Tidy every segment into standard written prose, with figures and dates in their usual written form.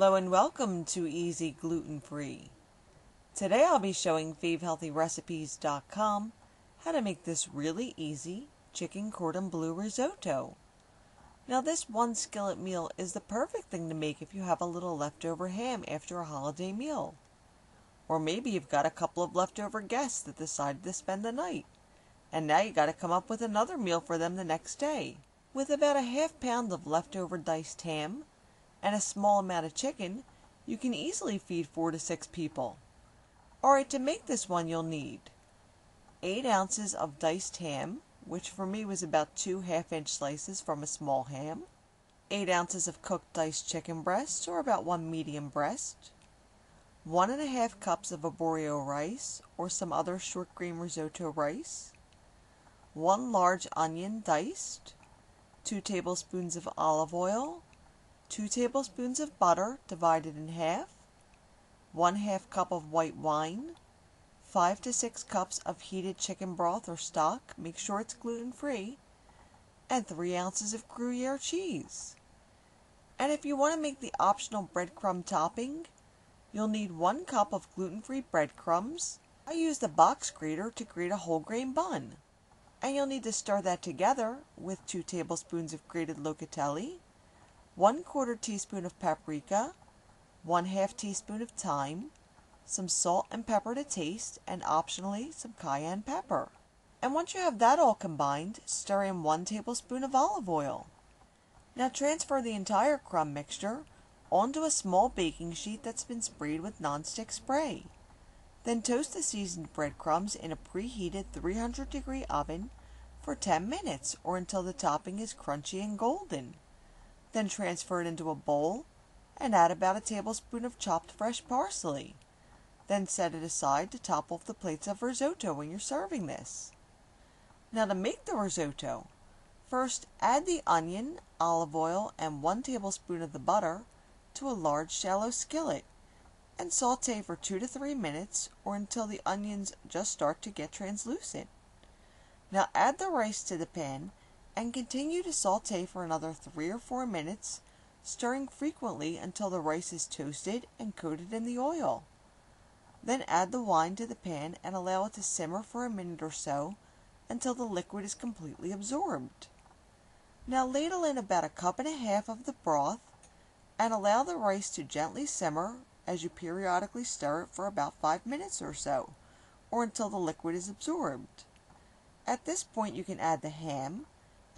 Hello and welcome to Easy Gluten Free. Today I'll be showing favehealthyrecipes.com how to make this really easy chicken cordon bleu risotto. Now this one skillet meal is the perfect thing to make if you have a little leftover ham after a holiday meal. Or maybe you've got a couple of leftover guests that decided to spend the night, and now you got to come up with another meal for them the next day. With about a ½ pound of leftover diced ham and a small amount of chicken, you can easily feed 4 to 6 people. Alright, to make this one you'll need 8 ounces of diced ham, which for me was about 2 half-inch slices from a small ham, 8 ounces of cooked diced chicken breasts, or about 1 medium breast, 1½ cups of Arborio rice, or some other short grain risotto rice, 1 large onion diced, 2 tablespoons of olive oil, 2 tablespoons of butter divided in half, 1/2 cup of white wine, 5 to 6 cups of heated chicken broth or stock, make sure it's gluten-free, and 3 ounces of gruyere cheese. And if you want to make the optional breadcrumb topping, you'll need 1 cup of gluten-free breadcrumbs. I used a box grater to grate a whole grain bun. And you'll need to stir that together with 2 tablespoons of grated locatelli, 1/4 teaspoon of paprika, 1/2 teaspoon of thyme, some salt and pepper to taste, and optionally some cayenne pepper. And once you have that all combined, stir in 1 tablespoon of olive oil. Now transfer the entire crumb mixture onto a small baking sheet that's been sprayed with nonstick spray. Then toast the seasoned breadcrumbs in a preheated 300-degree oven for 10 minutes or until the topping is crunchy and golden. Then transfer it into a bowl and add about a tablespoon of chopped fresh parsley. Then set it aside to top off the plates of risotto when you're serving this. Now to make the risotto, first add the onion, olive oil, and 1 tablespoon of the butter to a large shallow skillet and saute for 2 to 3 minutes or until the onions just start to get translucent. Now add the rice to the pan and continue to saute for another 3 or 4 minutes, stirring frequently until the rice is toasted and coated in the oil. Then add the wine to the pan and allow it to simmer for a minute or so until the liquid is completely absorbed. Now ladle in about 1.5 cups of the broth and allow the rice to gently simmer as you periodically stir it for about 5 minutes or so, or until the liquid is absorbed. At this point you can add the ham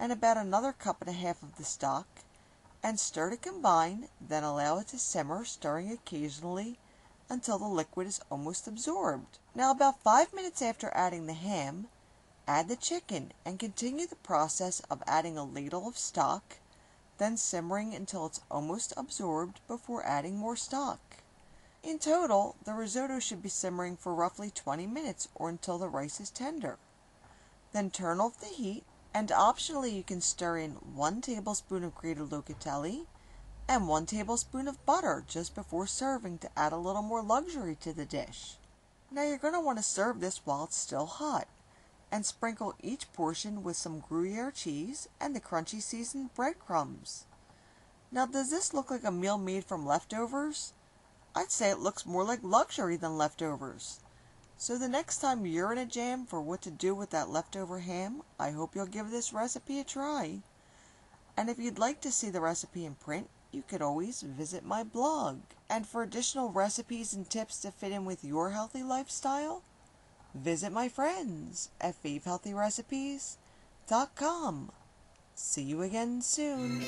and about another 1.5 cups of the stock and stir to combine, then allow it to simmer, stirring occasionally until the liquid is almost absorbed. Now about 5 minutes after adding the ham, add the chicken and continue the process of adding a ladle of stock, then simmering until it's almost absorbed before adding more stock. In total, the risotto should be simmering for roughly 20 minutes or until the rice is tender. Then turn off the heat, and optionally you can stir in 1 tablespoon of grated locatelli and 1 tablespoon of butter just before serving to add a little more luxury to the dish. Now you're going to want to serve this while it's still hot, and sprinkle each portion with some gruyere cheese and the crunchy seasoned breadcrumbs. Now does this look like a meal made from leftovers? I'd say it looks more like luxury than leftovers. So the next time you're in a jam for what to do with that leftover ham, I hope you'll give this recipe a try. And if you'd like to see the recipe in print, you could always visit my blog. And for additional recipes and tips to fit in with your healthy lifestyle, visit my friends at favehealthyrecipes.com. See you again soon.